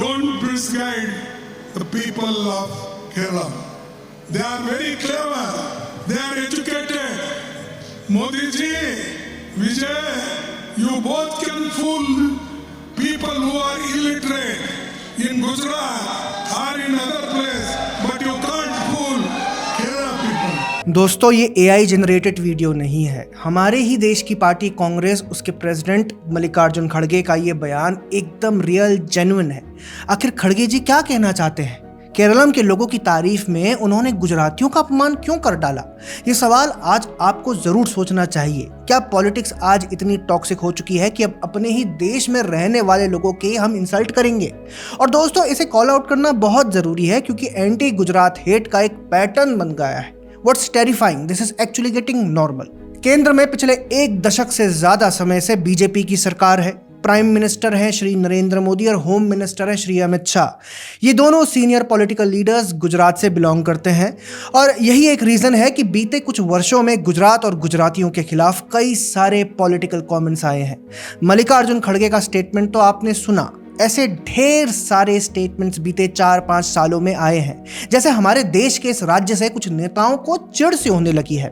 don't misguide the people of Kerala. They are very clever. They are educated. Modi ji, Vijay, you both can fool people who are illiterate in Gujarat or in other place, but you can't fool Kerala people. दोस्तों, ये AI generated video नहीं है। हमारे ही देश की party Congress, उसके president Mallikarjun खड़गे का ये बयान एकदम रियल जेन्युइन है। आखिर खड़गे जी क्या कहना चाहते हैं? केरलम के लोगों की तारीफ में उन्होंने गुजरातियों का अपमान क्यों कर डाला? ये सवाल आज आपको जरूर सोचना चाहिए। क्या पॉलिटिक्स आज इतनी टॉक्सिक हो चुकी है कि अब अपने ही देश में रहने वाले लोगों के हम इंसल्ट करेंगे? और दोस्तों, इसे कॉल आउट करना बहुत जरूरी है क्योंकि एंटी गुजरात हेट का एक पैटर्न बन गया है। What's terrifying, this is actually getting normal. केंद्र में पिछले एक दशक से ज्यादा समय से बीजेपी की सरकार है। प्राइम मिनिस्टर हैं श्री नरेंद्र मोदी और होम मिनिस्टर हैं श्री अमित शाह। ये दोनों सीनियर पॉलिटिकल लीडर्स गुजरात से बिलोंग करते हैं और यही एक रीज़न है कि बीते कुछ वर्षों में गुजरात और गुजरातियों के खिलाफ कई सारे पॉलिटिकल कमेंट्स आए हैं। मल्लिकार्जुन खड़गे का स्टेटमेंट तो आपने सुना। ऐसे ढेर सारे स्टेटमेंट्स बीते 4-5 सालों में आए हैं। जैसे हमारे देश के इस राज्य से कुछ नेताओं को चिढ़ से होने लगी है,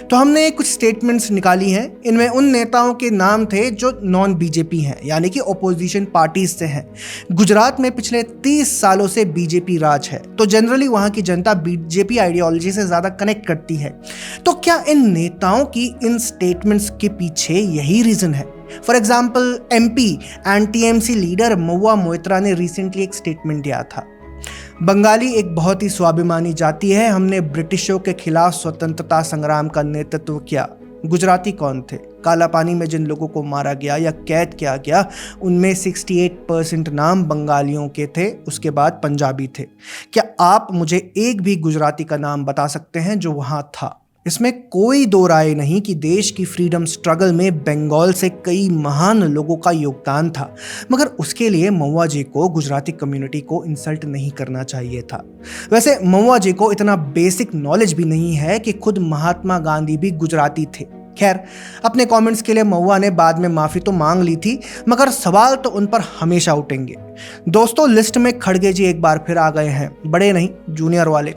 तो हमने कुछ स्टेटमेंट्स निकाली हैं। इनमें उन नेताओं के नाम थे जो नॉन बीजेपी हैं, यानी कि ओपोजिशन पार्टीज से हैं। गुजरात में पिछले 30 सालों से बीजेपी राज है, तो जनरली वहाँ की जनता बीजेपी आइडियोलॉजी से ज़्यादा कनेक्ट करती है। तो क्या इन नेताओं की इन स्टेटमेंट्स के पीछे यही रीज़न है? For example, MP and TMC leader Mahua Moitra ने रिसेंटली एक स्टेटमेंट दिया था। बंगाली एक बहुत ही स्वाभिमानी जाति है। हमने ब्रिटिशों के खिलाफ स्वतंत्रता संग्राम का नेतृत्व किया। गुजराती कौन थे? काला पानी में जिन लोगों को मारा गया या कैद किया गया, उनमें 68% नाम बंगालियों के थे, उसके बाद पंजाबी थे। क्या आप मुझे एक भी गुजराती का नाम बता सकते हैं जो वहाँ था? इसमें कोई दो राय नहीं कि देश की फ्रीडम स्ट्रगल में बंगाल से कई महान लोगों का योगदान था, मगर उसके लिए महुआ जी को गुजराती कम्युनिटी को इंसल्ट नहीं करना चाहिए था। वैसे महुआ जी को इतना बेसिक नॉलेज भी नहीं है कि खुद महात्मा गांधी भी गुजराती थे। खैर, अपने कमेंट्स के लिए महुआ ने बाद में माफ़ी तो मांग ली थी, मगर सवाल तो उन पर हमेशा उठेंगे। दोस्तों, लिस्ट में खड़गे जी एक बार फिर आ गए हैं, बड़े नहीं, जूनियर वाले।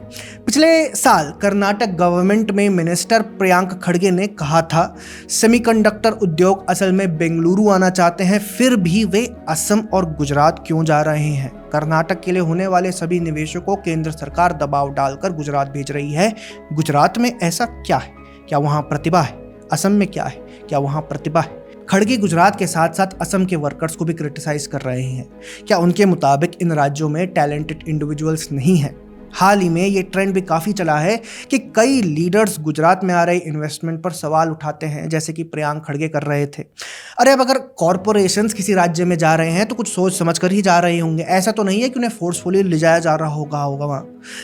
पिछले साल कर्नाटक गवर्नमेंट में मिनिस्टर प्रियंक खड़गे ने कहा था सेमीकंडक्टर उद्योग असल में बेंगलुरु आना चाहते हैं, फिर भी वे असम और गुजरात क्यों जा रहे हैं? कर्नाटक के लिए होने वाले सभी निवेशों को केंद्र सरकार दबाव डालकर गुजरात भेज रही है। गुजरात में ऐसा क्या है? क्या वहाँ प्रतिभा है? असम में क्या है? क्या वहाँ प्रतिभा है? खड़गे गुजरात के साथ साथ असम के वर्कर्स को भी क्रिटिसाइज कर रहे हैं। क्या उनके मुताबिक इन राज्यों में टैलेंटेड इंडिविजुअल्स नहीं हैं? हाल ही में ये ट्रेंड भी काफ़ी चला है कि कई लीडर्स गुजरात में आ रहे इन्वेस्टमेंट पर सवाल उठाते हैं, जैसे कि प्रियंक खड़गे कर रहे थे। अरे, अब अगर कॉरपोरेशंस किसी राज्य में जा रहे हैं तो कुछ सोच समझ कर ही जा रहे होंगे। ऐसा तो नहीं है कि उन्हें फोर्सफुली ले जाया जा रहा होगा वहाँ।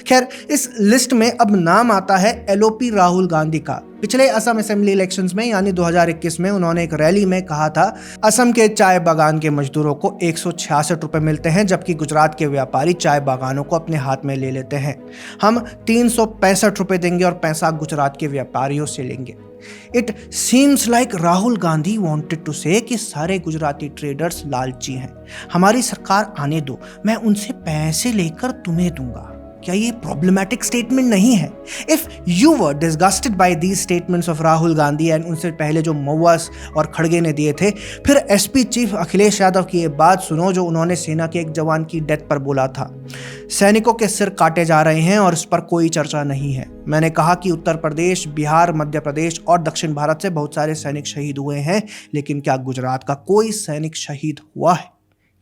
खैर, इस लिस्ट में अब नाम आता है LOP राहुल गांधी का। पिछले असम असेंबली इलेक्शंस में यानी 2021 में उन्होंने एक रैली में कहा था असम के चाय बागान के मजदूरों को 166 रुपए मिलते हैं, जबकि गुजरात के व्यापारी चाय बागानों को अपने हाथ में ले लेते हैं। हम 365 रुपए देंगे और पैसा गुजरात के व्यापारियों से लेंगे। It seems like Rahul Gandhi wanted to say कि सारे गुजराती ट्रेडर्स लालची हैं। हमारी सरकार आने दो, मैं उनसे पैसे लेकर तुम्हें दूंगा। क्या ये प्रॉब्लमैटिक स्टेटमेंट नहीं है? If you were disgusted by these statements of Rahul Gandhi and उनसे पहले जो महुआ और खड़गे ने दिए थे, फिर SP चीफ अखिलेश यादव की ये बात सुनो जो उन्होंने सेना के एक जवान की डेथ पर बोला था। सैनिकों के सिर काटे जा रहे हैं और इस पर कोई चर्चा नहीं है। मैंने कहा कि उत्तर प्रदेश, बिहार, मध्य प्रदेश और दक्षिण भारत से बहुत सारे सैनिक शहीद हुए हैं, लेकिन क्या गुजरात का कोई सैनिक शहीद हुआ है?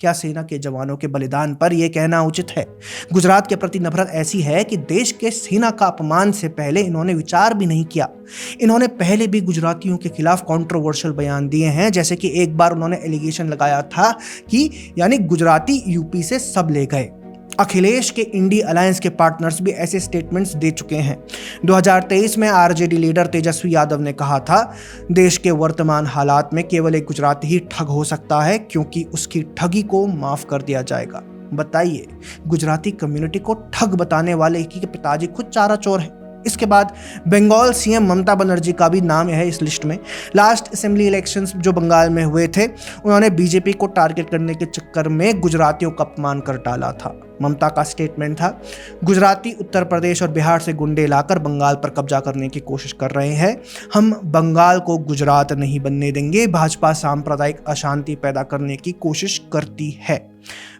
क्या सेना के जवानों के बलिदान पर यह कहना उचित है? गुजरात के प्रति नफरत ऐसी है कि देश के सेना का अपमान से पहले इन्होंने विचार भी नहीं किया। इन्होंने पहले भी गुजरातियों के खिलाफ कंट्रोवर्शियल बयान दिए हैं, जैसे कि एक बार उन्होंने एलिगेशन लगाया था कि यानी गुजराती यूपी से सब ले गए। अखिलेश के इंडी अलायंस के पार्टनर्स भी ऐसे स्टेटमेंट्स दे चुके हैं। 2023 में RJD लीडर तेजस्वी यादव ने कहा था देश के वर्तमान हालात में केवल एक गुजराती ही ठग हो सकता है, क्योंकि उसकी ठगी को माफ कर दिया जाएगा। बताइए, गुजराती कम्युनिटी को ठग बताने वाले के पिताजी खुद चारा चोर है। इसके बाद बंगाल सीएम ममता बनर्जी का भी नाम है इस लिस्ट में। लास्ट असेंबली इलेक्शंस जो बंगाल में हुए थे, उन्होंने बीजेपी को टारगेट करने के चक्कर में गुजरातियों का अपमान कर डाला था। ममता का स्टेटमेंट था, गुजराती उत्तर प्रदेश और बिहार से गुंडे लाकर बंगाल पर कब्जा करने की कोशिश कर रहे हैं। हम बंगाल को गुजरात नहीं बनने देंगे। भाजपा सांप्रदायिक अशांति पैदा करने की कोशिश करती है।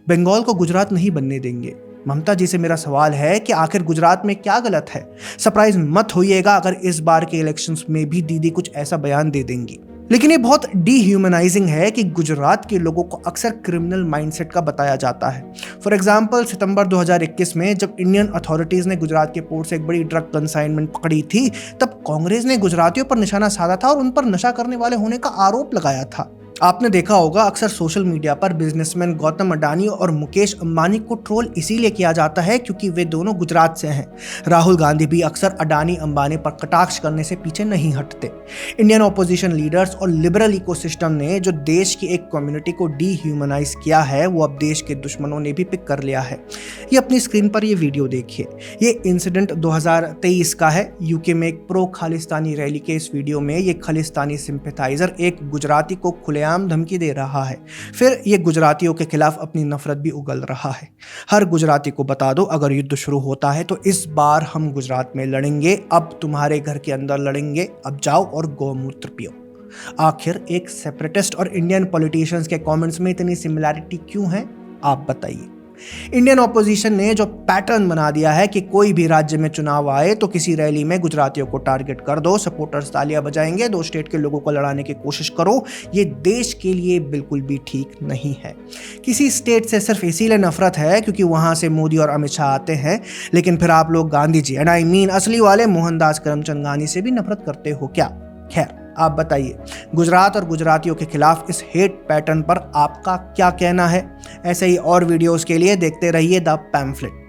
बंगाल को गुजरात नहीं बनने देंगे। ममता जी से मेरा सवाल है कि आखिर गुजरात में क्या गलत है? सरप्राइज मत होइएगा अगर इस बार के इलेक्शंस में भी दीदी कुछ ऐसा बयान दे देंगी। लेकिन ये बहुत डीह्यूमनाइजिंग है कि गुजरात के लोगों को अक्सर क्रिमिनल माइंडसेट का बताया जाता है। फॉर एग्जांपल, सितंबर 2021 में जब इंडियन अथॉरिटीज ने गुजरात के पोर्ट से एक बड़ी ड्रग कंसाइनमेंट पकड़ी थी, तब कांग्रेस ने गुजरातियों पर निशाना साधा था और उन पर नशा करने वाले होने का आरोप लगाया था। आपने देखा होगा अक्सर सोशल मीडिया पर बिजनेसमैन गौतम अडानी और मुकेश अंबानी को ट्रोल इसीलिए किया जाता है क्योंकि वे दोनों गुजरात से हैं। राहुल गांधी भी अक्सर अडानी अंबानी पर कटाक्ष करने से पीछे नहीं हटते। इंडियन ऑपोजिशन लीडर्स और लिबरल इकोसिस्टम ने जो देश की एक कम्युनिटी को डीह्यूमनाइज किया है, वो अब देश के दुश्मनों ने भी पिक कर लिया है। ये अपनी स्क्रीन पर ये वीडियो देखिए। ये इंसिडेंट 2023 का है। यूके में एक प्रो खालिस्तानी रैली के इस वीडियो में ये खालिस्तानी सिंपैथाइजर एक गुजराती को खुलेआम धमकी दे रहा है। फिर ये गुजरातियों के खिलाफ अपनी नफरत भी उगल रहा है। हर गुजराती को बता दो, अगर युद्ध शुरू होता है तो इस बार हम गुजरात में लड़ेंगे। अब तुम्हारे घर के अंदर लड़ेंगे। अब जाओ और गौमूत्र पियो। आखिर एक सेपरेटिस्ट और इंडियन पॉलिटिशियंस के कमेंट्स में इतनी सिमिलैरिटी क्यों है, आप बताइए। इंडियन ऑपोजिशन ने जो पैटर्न बना दिया है कि कोई भी राज्य में चुनाव आए तो किसी रैली में गुजरातियों को टारगेट कर दो, सपोर्टर्स तालियां बजाएंगे, दो स्टेट के लोगों को लड़ाने की कोशिश करो, ये देश के लिए बिल्कुल भी ठीक नहीं है। किसी स्टेट से सिर्फ इसीलिए नफरत है क्योंकि वहां से मोदी और अमित शाह आते हैं, लेकिन फिर आप लोग Gandhi ji and I mean असली वाले मोहनदास करमचंद गांधी से भी नफरत करते हो क्या? खैर, आप बताइए, गुजरात और गुजरातियों के खिलाफ इस हेट पैटर्न पर आपका क्या कहना है? ऐसे ही और वीडियोस के लिए देखते रहिए द पैम्फलेट।